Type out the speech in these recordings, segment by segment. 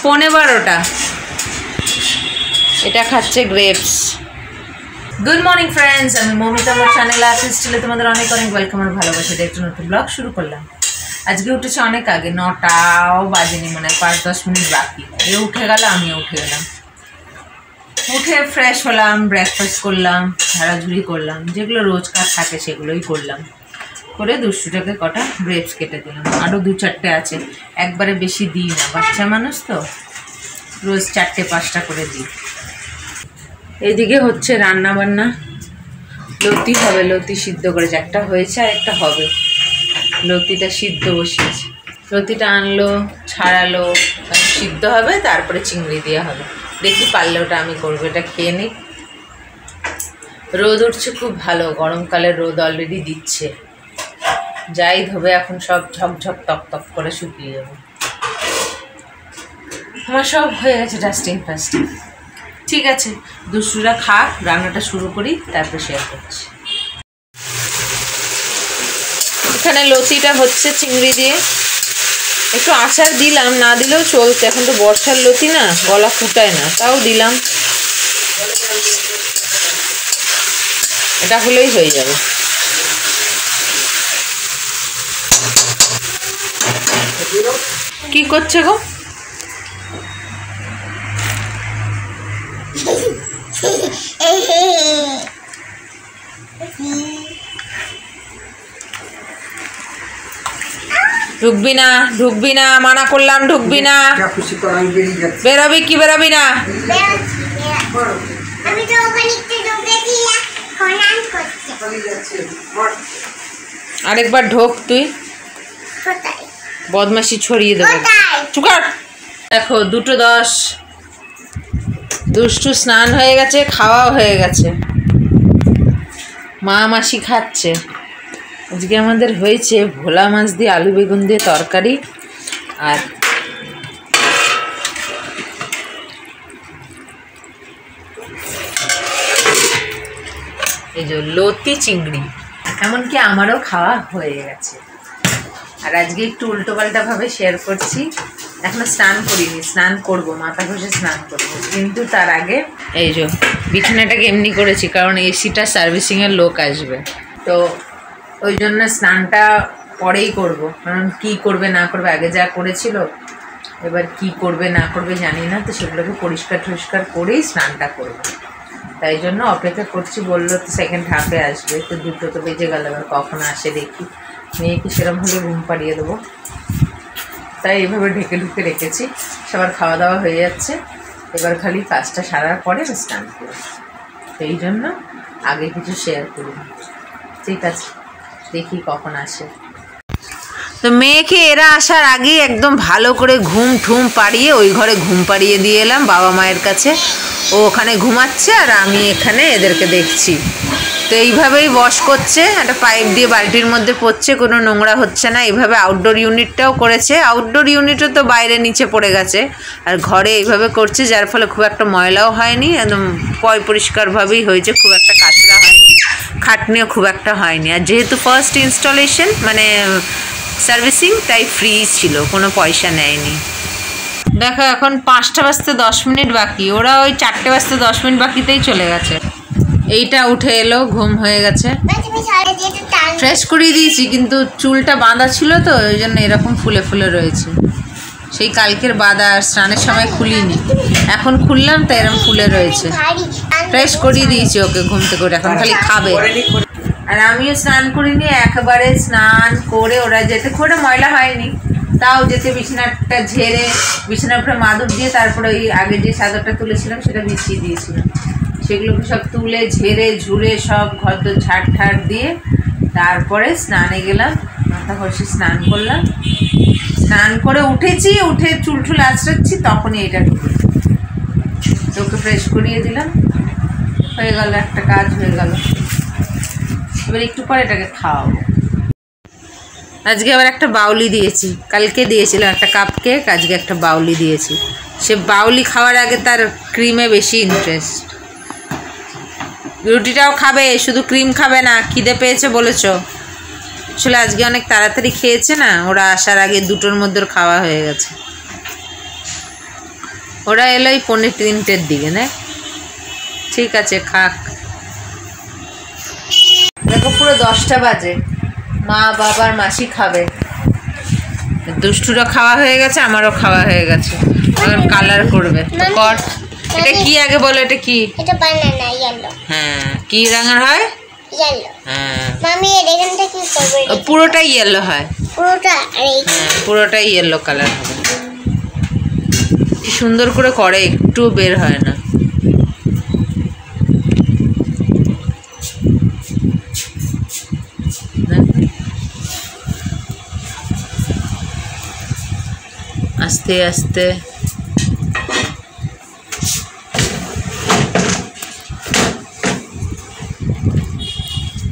12:15 এটা খাচ্ছে grapes. Good morning friends, আমি মৌমিতা, আমার চ্যানেলে আছি স্টিলে তোমাদের অনেক অনেক ওয়েলকাম আর ভালোবাসা দিয়ে একটা নতুন ব্লগ শুরু করলাম। আজকে উঠেছে অনেক আগে, 9টাও বাজেনি, মানে 5-10 মিনিট বাকি। এ উঠে গেল, আমিও উঠে গেলাম। উঠে ফ্রেশ হলাম, ব্রেকফাস্ট করলাম, ঝাড়াঝুড়ি করলাম, যেগুলো রোজকার থাকে সেগুলোই করলাম। করে দুষ্টুটাকে কটা গ্রেপস কেটে দিলাম, আরও 2-4টে আছে। একবারে বেশি দিই না, বাচ্চা মানুষ তো, রোজ 4-5টা করে দিই। এইদিকে হচ্ছে রান্না বান্না, লতি হবে, লতি সিদ্ধ করেছে, একটা হয়েছে আর একটা হবে। লতিটা সিদ্ধ বসিয়েছে, লতিটা আনলো, ছাড়ালো, সিদ্ধ হবে, তারপরে চিংড়ি দেওয়া হবে। দেখি পারলে ওটা আমি করবো, এটা খেয়ে নিই। রোদ উঠছে খুব ভালো, গরমকালের রোদ অলরেডি দিচ্ছে। যাই ধোবে এখন সব ঝকঝক তক তক করে শুকিয়ে যাবে। আমার সব হয়ে গেছে ডাস্টিং ফাস্টিং। ঠিক আছে, দুষ্টুরা খাক, রান্নাটা শুরু করি, তারপর শেয়ার করছি। এখানে লতিটা হচ্ছে চিংড়ি দিয়ে, একটু আচার দিলাম, না দিলেও চলছে, এখন তো বর্ষার লতি না, গলা ফুটায় না, তাও দিলাম। এটা হলেই হয়ে যাবে। কি করছে গো? ঢুকবি না, ঢুকবি না, মানা করলাম, ঢুকবি না। বেরোবি কি বেরোবি না? আরেকবার ঢোক তুই, বদমাশি ছড়িয়ে দেবো। চুকার। দেখো 2:10, দুষ্টু স্নান হয়ে গেছে, খাওয়াও হয়ে গেছে, মা মাসি খাচ্ছে। আজকে আমাদের হয়েছে ভোলা মাছ দিয়ে আলু বেগুন দিয়ে তরকারি, আর এই যে লতি চিংড়ি। এমনকি আমারও খাওয়া হয়ে গেছে। আর আজকে একটু উল্টোপাল্টাভাবে শেয়ার করছি। এখনো স্নান করিনি, স্নান করব, মাথা ঘষে স্নান করব, কিন্তু তার আগে এই যে বিছানাটাকে এমনি করেছি, কারণ এসিটা সার্ভিসিংয়ের লোক আসবে, তো ওই জন্য স্নানটা পরেই করব। কারণ কী করবে না করবে, আগে যা করেছিল, এবার কি করবে না করবে জানি না, তো সেগুলোকে পরিষ্কার টরিষ্কার করেই স্নানটা করবে। তাই জন্য অপেক্ষা করছি। বললো তো সেকেন্ড হাফে আসবে, তো 2টো তো বেজে গেল, এবার কখন আসে দেখি। মেয়েকে সেরকমভাবে ঘুম পাড়িয়ে দেবো, তাই এভাবে ঢেকে ঢুকে রেখেছি। সবার খাওয়া দাওয়া হয়ে যাচ্ছে, এবার খালি কাজটা সারার পরে স্নান করব, সেই জন্য আগে কিছু শেয়ার করি। ঠিক আছে, দেখি কখন আসে। তো মেয়েকে এরা আসার আগেই একদম ভালো করে ঘুম ঠুম পাড়িয়ে ওই ঘরে ঘুম পাড়িয়ে দিয়ে এলাম বাবা মায়ের কাছে। ও ওখানে ঘুমাচ্ছে আর আমি এখানে এদেরকে দেখছি। তো এইভাবেই ওয়াশ করছে, একটা পাইপ দিয়ে বালতির মধ্যে পড়ছে, কোনো নোংরা হচ্ছে না। এইভাবে আউটডোর ইউনিটটাও করেছে, আউটডোর ইউনিটও তো বাইরে নিচে পড়ে গেছে, আর ঘরে এইভাবে করছে, যার ফলে খুব একটা ময়লাও হয়নি, একদম পরিষ্কারভাবেই হয়েছে, খুব একটা কাঁচরা হয়নি, খাটনিও খুব একটা হয়নি। আর যেহেতু ফার্স্ট ইনস্টলেশন, মানে সার্ভিসিং, তাই ফ্রি ছিল, কোনো পয়সা নেয়নি। দেখো এখন 5টা বাজতে 10 মিনিট বাকি, ওরা ওই 4টে বাজতে 10 মিনিট বাকিতেই চলে গেছে। এইটা উঠে এলো, ঘুম হয়ে গেছে, ফ্রেশ করিয়ে দিয়েছি, কিন্তু চুলটা বাঁধা ছিল তো ওই জন্য এরকম ফুলে ফুলে রয়েছে। সেই কালকের বাঁধা, স্নানের সময় খুলিনি, এখন খুললাম তাই এরকম ফুলে রয়েছে। ফ্রেশ করিয়ে দিয়েছি ওকে ঘুম থেকে, এখন খালি খাবে। আর আমিও স্নান করিনি, একবারে স্নান করে ওরা যেতে, খুব একটা ময়লা হয়নি, তাও যেতে বিছানাটা ঝেড়ে বিছানার উপরে মাদুর দিয়ে তারপরে ওই আগে যে চাদরটা তুলেছিলাম সেটা বিছিয়ে দিয়েছিলাম, সেগুলোকে সব তুলে ঝেড়ে ঝুড়ে সব ঘর তো ঝাড় ঠাড় দিয়ে তারপরে স্নানে গেলাম, মাথা ঘষে স্নান করলাম। স্নান করে উঠেছি, উঠে চুল টুল আঁচড়াচ্ছি, তখনই এটা ঢুকে তোকে ফ্রেশ করিয়ে দিলাম, হয়ে গেল, একটা কাজ হয়ে গেল। এবার একটু পরে এটাকে খাওয়াবো। আজকে আবার একটা বাউলি দিয়েছি, কালকে দিয়েছিলাম একটা কাপ কেক, আজকে একটা বাউলি দিয়েছি। সে বাউলি খাওয়ার আগে তার ক্রিমে বেশি ইন্টারেস্ট। রুটিটাও খাবে, শুধু ক্রিম খাবে না, খিদে পেয়েছে বলেছ। আসলে আজকে অনেক তাড়াতাড়ি খেয়েছে না, ওরা আসার আগে 2টোর মধ্যে খাওয়া হয়ে গেছে। ওরা এলো এই 2:45-র দিকে না? ঠিক আছে, খাক। দেখো পুরো 10টা বাজে, মা বাবার মাসি খাবে। দুষ্টুরা খাওয়া হয়ে গেছে, আমারও খাওয়া হয়ে গেছে। এখন কালার করবে। কর। এটা কি আগে বলো, এটা কি? এটা বানানা ইয়েলো। হ্যাঁ, কি রঙের হয়? ইয়েলো। হ্যাঁ মামি এর এখানটা কি করবে? পুরোটাই ইয়েলো হয়। পুরোটা? হ্যাঁ, পুরোটাই ইয়েলো কালার হবে। কি সুন্দর করে করে, একটু বের হয় না। আস্তে আস্তে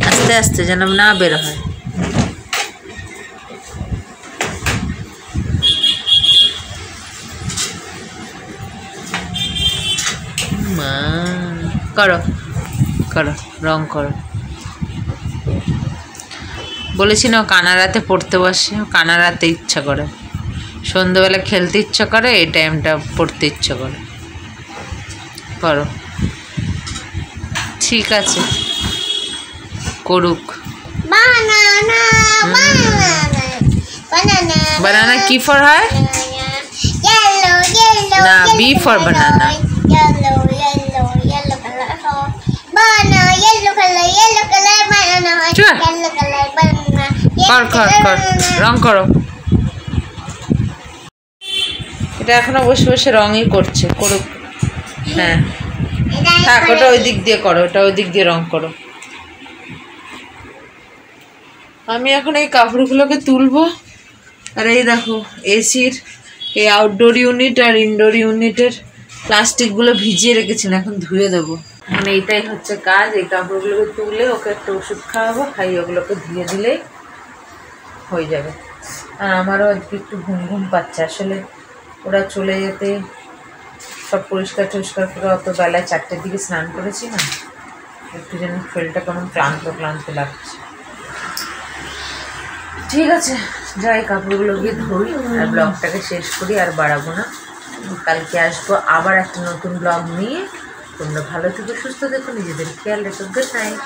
আস্তে আস্তে যেন না বের হয়। মা করো করো, রং করো। বলেছি না কানারাতে পড়তে বসে, কানারাতে ইচ্ছা করে। সন্ধ্যেবেলা খেলতে ইচ্ছা করে, এই টাইমটা পড়তে ইচ্ছা করে। করো, ঠিক আছে, করুক। বানানা বানানা বানানা বানানা কি ফর হয়? ইয়েলো ইয়েলো না, B for banana. Yellow yellow yellow colour banana yellow colour banana yellow colour banana. কর কর কর, রং করো। এটা এখনো বসে বসে রঙই করছে, করুক। হ্যাঁ থাক, ওটা ওই দিক দিয়ে করো, ওটা ওই দিক দিয়ে রং করো। আমি এখন এই কাপড়গুলোকে তুলবো। আর এই দেখো এসির এই আউটডোর ইউনিট আর ইনডোর ইউনিটের প্লাস্টিকগুলো ভিজিয়ে রেখেছি না, এখন ধুয়ে দেবো। মানে এইটাই হচ্ছে কাজ, এই কাপড়গুলোকে তুলে ওকে একটা ওষুধ খাওয়াবো, খাইয়ে ওগুলোকে ধুয়ে দিলেই হয়ে যাবে। আর আমারও আজকে একটু ঘুম ঘুম পাচ্ছে, আসলে ওরা চলে যেতে সব পরিষ্কার টরিষ্কার করে অত বেলায় 4টের দিকে স্নান করেছি না, একটু যেন শরীরটা কেমন ক্লান্ত ক্লান্ত লাগছে। ঠিক আছে, যাই কাপড়গুলো গিয়ে ধুই আর ব্লগটাকে শেষ করি, আর বাড়াবো না। কালকে আসবো আবার একটা নতুন ব্লগ নিয়ে। তোমরা ভালো থেকো, সুস্থ থেকো, নিজেদের খেয়াল রেখো। Good night.